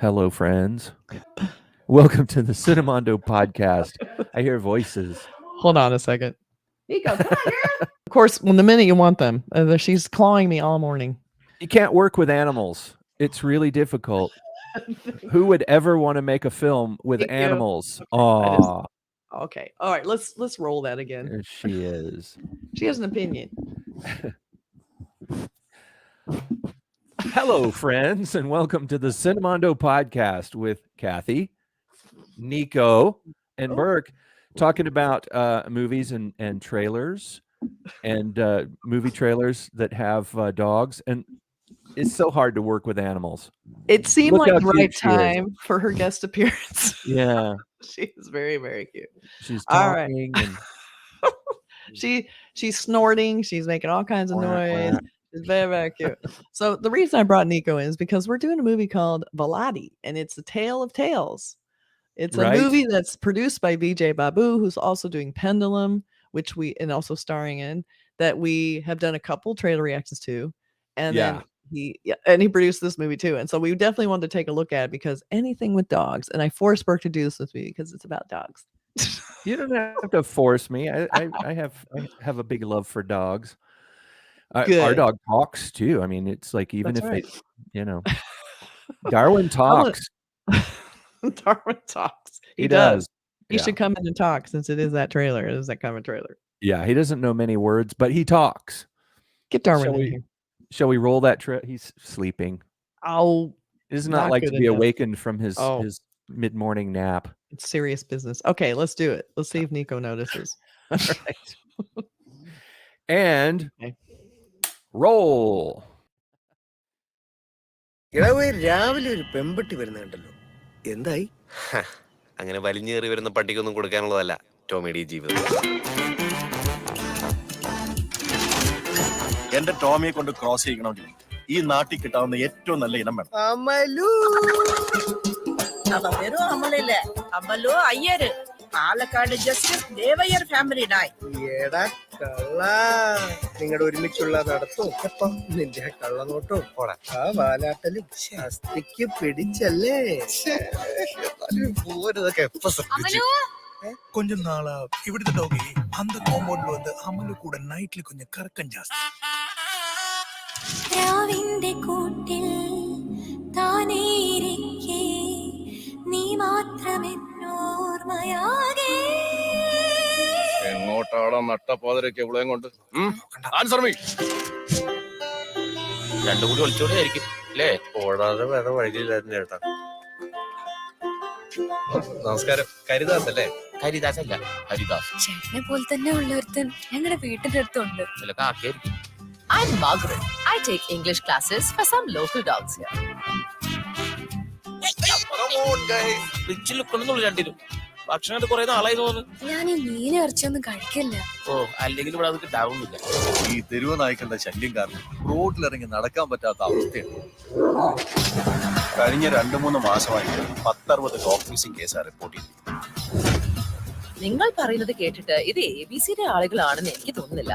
Hello, friends. Welcome to the Cinemondo podcast. I hear voices. Hold on a second. Nico, come on here. Of course, when the minute you want them, she's clawing me all morning. You can't work with animals. It's really difficult. Who would ever want to make a film with Thank you. animals? I Aw, Okay. All right. Let's roll that again. there she is. She has an opinion. Hello, friends, and welcome to the Cinemondo podcast with Kathy, Nico, and Burk, talking about movies and trailers and movie trailers that have dogs. And it's so hard to work with animals. It seemed Look like how the cute right she is. time for her guest appearance. Yeah, She is very, very cute. she's All right. talking and She's snorting. She's making all kinds of Quack, noise. quack. It's very, very cute. So the reason I brought Nico in is because we're doing a movie called Valatty, and it's a tale of tales. It's a Right. movie that's produced by Vijay Babu, who's also doing Pendulum, which we and also starring in that we have done a couple trailer reactions to, and Yeah. then he produced this movie too. And so we definitely wanted to take a look at it because anything with dogs, and I forced Burke to do this with me because it's about dogs. You don't have to force me. I have a big love for dogs. Our Good. dog talks too. I mean, it's like even That's if right. they, Darwin talks. Darwin talks. He He does. does. He Yeah. should come in and talk since it is that trailer. It is that kind of trailer. Yeah, he doesn't know many words, but he talks. Get Darwin Shall in we here. Shall we roll that trip? He's sleeping. Oh, It is not not like good to be enough. awakened from his Oh. his mid-morning nap. It's serious business. Okay, let's do it. Let's see if Nico notices. All right. And Okay. roll. ഇളവ് രാവിലെ ഒരു പെമ്പട്ടി വരുന്നുണ്ടല്ലോ എന്തായി അങ്ങനെ വലിഞ്ഞേറി വരുന്ന പട്ടിക്കൊന്നും കൊടുക്കാനുള്ളതല്ല ടോമിയുടെ ഈ ജീവിതം. എന്റെ ടോമിയെ കൊണ്ട് ക്രോസ് ചെയ്യണമെങ്കിൽ ഈ നാട്ടിൽ കിട്ടാവുന്ന ഏറ്റവും നല്ല ഇനം വേണം. അമലു அவ வெறும் அமல இல்ல, அமலு ஐயரு, പാലക്കാട് ജസ്റ്റിസ് ദേവയ്യർ ഫാമിലി നായ്. എടാ കള്ള, നിങ്ങളുടെ ഒരുമിച്ചുള്ള നടത്തും എപ്പം നിന്റെ കള്ളനോട്ടും ആ വാലാട്ടലും അസ്ഥിക്ക് പിടിച്ചല്ലേ. പോരതൊക്കെ എപ്പോ ശ്രദ്ധിച്ചു. கொஞ்ச நாளா இவிடுத்த டோகி அந்த காம்பவுண்ட்ல வந்து அமலு கூட நைட்ல கொஞ்சம் கறக்கம் ஜாஸ்தி. രാവിന്റെ കൂട്ടിൽ താനേ ഇരിക്കെ നീ മാത്രമെന്നോർമയാകെ. എങ്ങോട്ടാടാ നട്ടപ്പാതിരൊക്കെ ഇവിടെയും കൊണ്ട് ആൻസർ മീ. രണ്ടും കൂടി ഒളിച്ചോടെ ആയിരിക്കും അല്ലേ? ഓടാതെ വേറെ വഴിയില്ലായിരുന്നു ചേട്ടാ. നമസ്കാരം, കരിദാസ് അല്ലേ? ഹരിദാസ് അല്ല, ഹരിദാസ്. ചേട്ടനെ പോലെ തന്നെ ഉള്ളൊരുത്തൻ ഞങ്ങളുടെ വീട്ടിന്റെ അടുത്തുണ്ട്. ചിലക്ക് ആക്കിയായിരിക്കും. I'm Margaret. I take English classes for some local dogs here. Rich ലുക്കൊന്നും രണ്ടിലും ഭക്ഷണം കുറെ നാളായി തോന്നുന്നു. ഞാൻ ഈ മീൻ ഇറച്ചിയൊന്നും കഴിക്കില്ല. ഓ, അല്ലെങ്കിൽ ഇവിടെ അത് കിട്ടാവുന്നില്ല. ഈ തെരുവ് നായ്ക്കളുടെ ശല്യം കാരണം റോഡിലിറങ്ങി നടക്കാൻ പറ്റാത്ത അവസ്ഥയാണ്. കഴിഞ്ഞ 2-3 മാസമായി 10-60 ഡോഗ് മിസ്സിംഗ് കേസാണ് റിപ്പോർട്ട് ചെയ്തിരിക്കുന്നത്. നിങ്ങൾ പറയുന്നത് കേട്ടിട്ട് ഇത് ABCയുടെ ആളുകളാണെന്ന് എനിക്ക് തോന്നുന്നില്ല.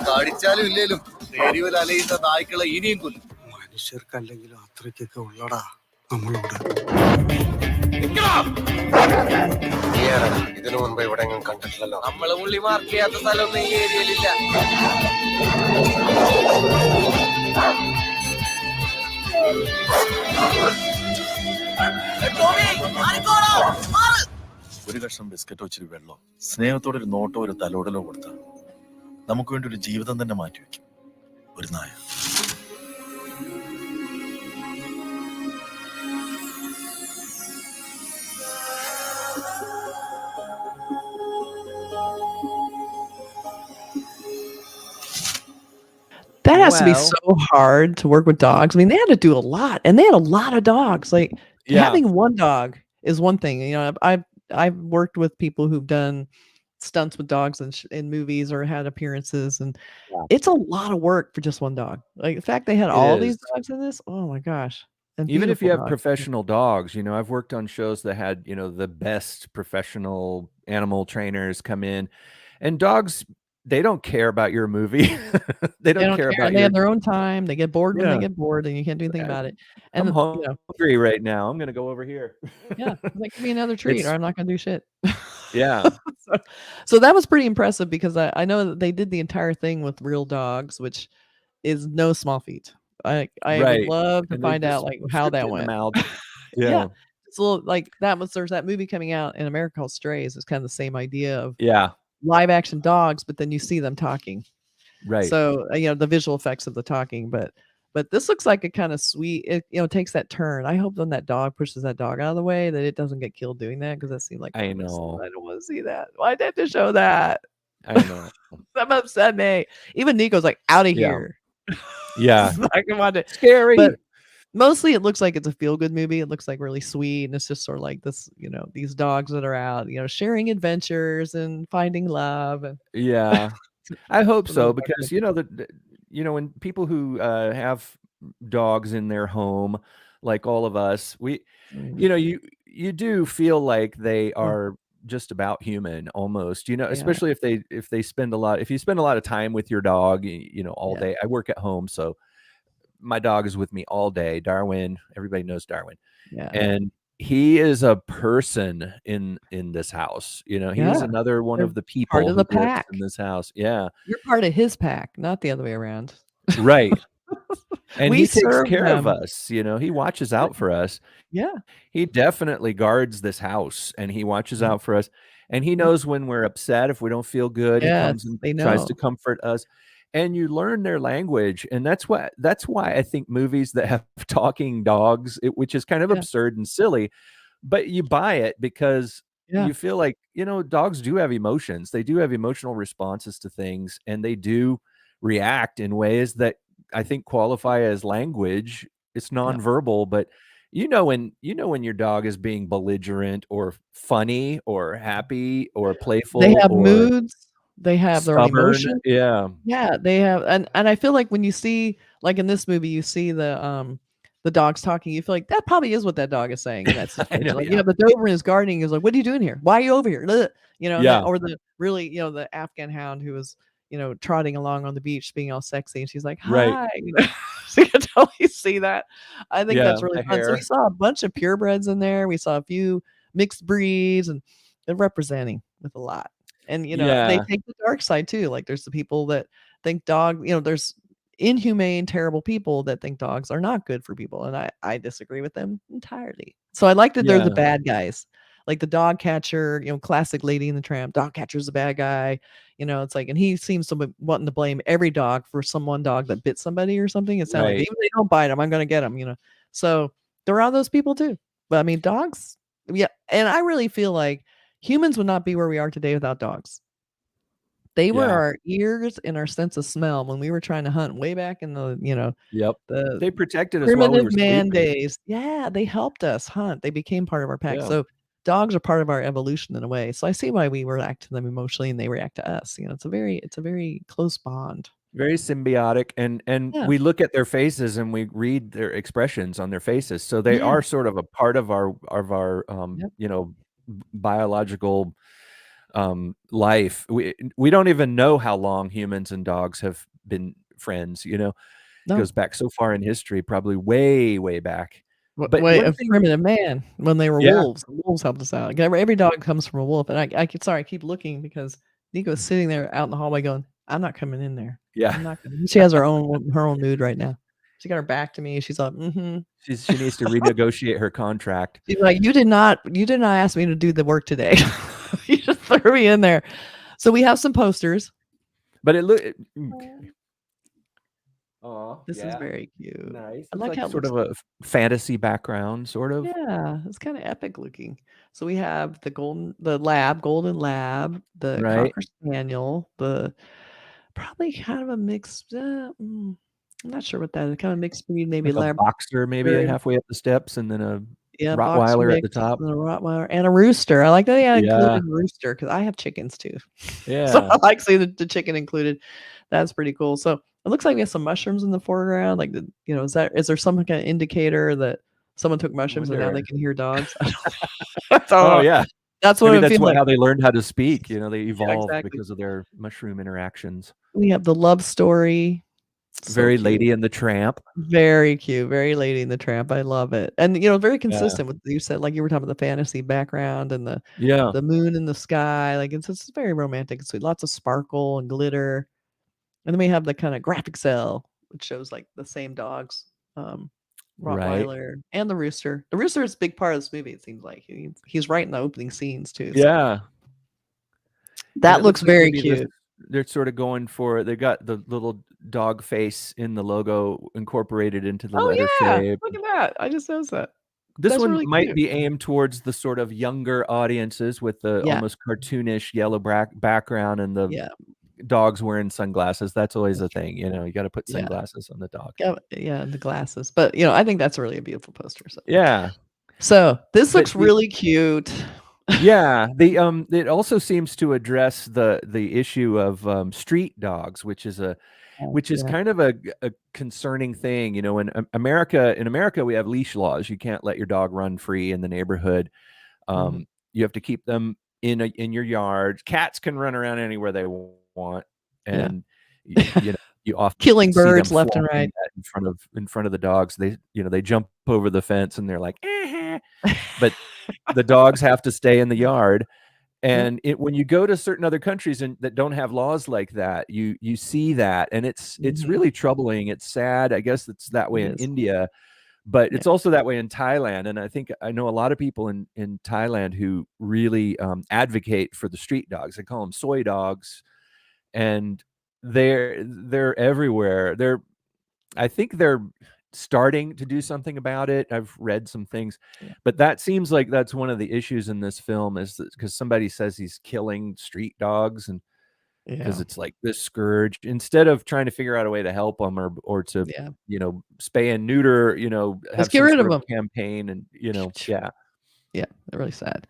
കടിച്ചാലും ഇല്ലേലും തെരുവിൽ അലയുന്ന നായ്ക്കളെ ഇനിയും കൊല്ലും. മനുഷ്യർക്കല്ലെങ്കിലും അത്രയ്ക്കൊക്കെ ഉള്ളടാ നമ്മളോട്. ഇതിനു മുൻപ് ഇവിടെ കണ്ടിട്ടില്ലല്ലോ. നമ്മള് പുള്ളി മാർക്ക് ചെയ്യാത്ത സ്ഥലമൊന്നും ഈ ഏരിയയിലില്ല. ഒരു കഷ്ണം ബിസ്ക്കറ്റോ ഇച്ചിരി വെള്ളോ സ്നേഹത്തോടെ ഒരു നോട്ടോ ഒരു തലോടലോ കൊടുത്താൽ നമുക്ക് വേണ്ടി ഒരു ജീവിതം തന്നെ മാറ്റിവെക്കും ഒരു നായ. That has to be Well- so hard to work with dogs. I mean, they had to do a lot, and they had a lot of dogs. Like Yeah. having one dog is one thing. You know, I've worked with people who've done stunts with dogs in movies or had appearances, and Yeah. it's a lot of work for just one dog. Like the fact they had all these is. dogs in this. Oh my gosh! And Even if you beautiful have dogs. professional dogs, I've worked on shows that had, the best professional animal trainers come in, and dogs they don't care about your movie. They They don't don't care care. about And they your have their own time. They get bored when they Yeah. get bored, and you can't do anything about it. I'm And hungry right now. I'm gonna go over here. yeah, like give me another treat, It's or I'm not gonna do shit. yeah. so, so that was pretty impressive because I know that they did the entire thing with real dogs, which is no small feat. I would Right. love to And there's find out just like how script that in the went. mouth. Yeah. Yeah. It's a little like there's that movie coming out in America called Strays. It's kind of the same idea of Yeah. live action dogs, but then you see them talking. Right. So the visual effects of the talking, but this looks like a kind of sweet. It takes that turn. I hope when that dog pushes that dog out of the way that it doesn't get killed doing that because that seemed like I pointless. know. I don't want to see that. Why did they have to show that? I know. That upset me. Even Nico's like out of Yeah. here. Yeah. I can watch it. Scary. But mostly it looks like it's a feel good movie. It looks like really sweet. And it's just sort of like this, these dogs that are out, sharing adventures and finding love. And Yeah. I hope the little so dog because adventure. when people who have dogs in their home, like all of us, Mm, you do feel like they mm, are just about human almost, yeah. especially if you spend a lot of time with your dog, all Yeah. day. I work at home, so my dog is with me all day. Darwin, everybody knows Darwin. Yeah. And he is a person in this house. He's Yeah. another one They're of the part people of who the lives pack. in this house. Yeah. You're part of his pack, not the other way around. Right. And We he takes serve care of them. us, he watches out for us. Yeah. He definitely guards this house and he watches Yeah. out for us. And he Yep. knows when we're upset, if we don't feel good, he comes Yes, and they tries to know. comfort us. And you learn their language. And that's why I think movies that have talking dogs, which is kind of Yeah. absurd and silly, but you buy it because Yeah. you feel like, dogs do have emotions. They do have emotional responses to things, and they do react in ways that I think qualify as language. It's Yeah. nonverbal, but when your dog is being belligerent or funny or happy or They playful have or moods. They have their own stubborn. emotions. Yeah. Yeah, they have, and I feel like when you see, like in this movie, you see the dogs talking, you feel like that probably is what that dog is saying in that I know. situation. Like you Yeah. have the Doberman is guarding, he's like, "What are you doing here? Why are you over here?" Ugh," and Yeah. or the really, the Afghan hound who was, trotting along on the beach, being all sexy, and she's like, Right. "Hi," so you can totally see that. I think Yeah. that's really The fun. So we hair. saw a bunch of purebreds in there. We saw a few mixed breeds, and they're representing with a lot. And they Yeah. take the dark side too. Like there's the people that think there's inhumane, terrible people that think dogs are not good for people. And I disagree with them entirely. So I like that they're the Yeah. bad guys. Like the dog catcher, classic Lady and the Tramp, dog catcher's the bad guy. It's like, and he seems to be wanting to blame every dog for some one dog that bit somebody or something. It sounds like Right. even if they don't bite them, I'm gonna get them. So there are those people too. But I mean dogs, yeah, and I really feel like humans would not be where we are today without dogs. They were Yeah. our ears and our sense of smell when we were trying to hunt way back in Yep. the They protected us while we were primitive man sleeping. days. Yeah, they helped us hunt. They became part of our pack. Yeah. So dogs are part of our evolution in a way. So I see why we react to them emotionally and they react to us. It's a very close bond. Very symbiotic, and Yeah. we look at their faces and we read their expressions on their faces. So they Yeah. are sort of a part of our Yep. biological life. We don't even know how long humans and dogs have been friends. It No. goes back so far in history, probably way, way back. But Way one of thing, primitive man when they were yeah, wolves. The wolves helped us out. Like, every dog comes from a wolf. And I keep looking because Nico's sitting there out in the hallway going, I'm not coming in there. yeah, I'm not coming. She has her own mood right now. She got her back to me. She's like, mm-hmm. she needs to renegotiate her contract. She's like, you did not ask me to do the work today. You just threw me in there. So we have some posters. But oh, This is yeah, very cute. nice. I It's like like how it sort looks. of a fantasy background, sort of. Yeah, it's kind of epic looking. So we have the golden lab, the Right. cocker spaniel, the probably kind of a mixed. I'm not sure what that is. Kind of mixed breed, maybe Like a lab. boxer, maybe halfway up the steps, and then a Yeah, boxer Rottweiler at the mix top. and a Rottweiler and a rooster. I like that they Yeah, included rooster because I have chickens too. So yeah, I like seeing the chicken included. That's pretty cool. So it looks like we have some mushrooms in the foreground. Like is there some kind of indicator that someone took I mushrooms and now they wonder. can hear dogs? I don't Oh, know. yeah. That's what Maybe it that's feels like. how they learned how to speak. You know, they evolved exactly. because of their mushroom interactions. We have the love story. So Very cute. Lady and the Tramp. Very cute. Very Lady and the Tramp. I love it. And very Yeah. consistent with you said, like you were talking about the fantasy background and Yeah. the moon in the sky. Like it's very romantic and sweet. Lots of sparkle and glitter. And then we have the kind of graphic cell, which shows like the same dogs. Right. Rottweiler and the rooster. The rooster is a big part of this movie, it seems like. He's right in the opening scenes too. So Yeah. And that it looks looks like very maybe cute. they're sort of going for, they got the little dog face in the logo incorporated into the Oh letter yeah. shape. Look at that. I just noticed that. This That's one really might cute. be aimed towards the sort of younger audiences with the Yeah. almost cartoonish yellow background and the Yeah. dogs wearing sunglasses. That's always a That's thing, you know. You got to put Yeah. sunglasses on the dog. Yeah, the glasses. But I think that's really a beautiful poster. Yeah. So this But looks really cute. yeah, it also seems to address the issue of street dogs, which is Yeah. kind of a concerning thing. You know, in America we have leash laws. You can't let your dog run free in the neighborhood. Mhm. You have to keep them in your yard. Cats can run around anywhere they want, Yeah. and you often Killing see them birds left and flaunting right. that in front of the dogs. They jump over the fence and they're like, but the dogs have to stay in the yard. And when you go to certain other countries that don't have laws like that, you see that, and it's Mhm. really troubling. It's sad. I guess it's that way It in is. India, but Yeah. it's also that way in Thailand. And I know a lot of people in Thailand who really advocate for the street dogs. They call them soy dogs, and they're everywhere. I think they're starting to do something about it. I've read some things, Yeah. but that seems like that's one of the issues in this film, is that because somebody says he's killing street dogs, and because Yeah. it's like this scourge, instead of trying to figure out a way to help them or to Yeah. spay and neuter, have Let's get some rid sort of of 'em. campaign, and yeah. Yeah, they're really sad.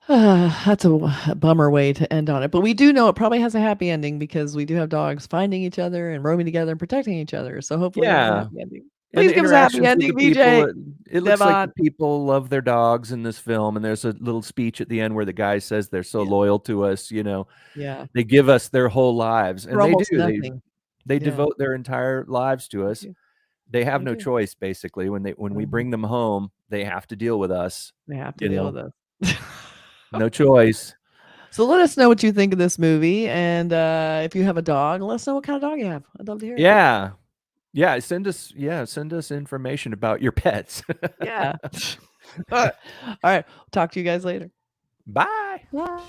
That's a bummer way to end on it. But we do know it probably has a happy ending because we do have dogs finding each other and roaming together and protecting each other. So hopefully it has a Yeah. happy ending. And Please the give us a happy interactions with the ending, people, VJ. it looks like the Devan. people love their dogs in this film, and there's a little speech at the end where the guy says they're so Yeah. loyal to us, Yeah. they give us their whole lives, For and they almost do. nothing. They Yeah. devote their entire lives to us. do. They have They no do. choice, basically. When we Mhm. bring them home, they have to deal with us. They have to You deal know, with us. no choice. So let us know what you think of this movie. And if you have a dog, let us know what kind of dog you have. I'd love to hear it. Yeah. Yeah, send us information about your pets. Yeah. All right. Talk to you guys later. Bye. Bye.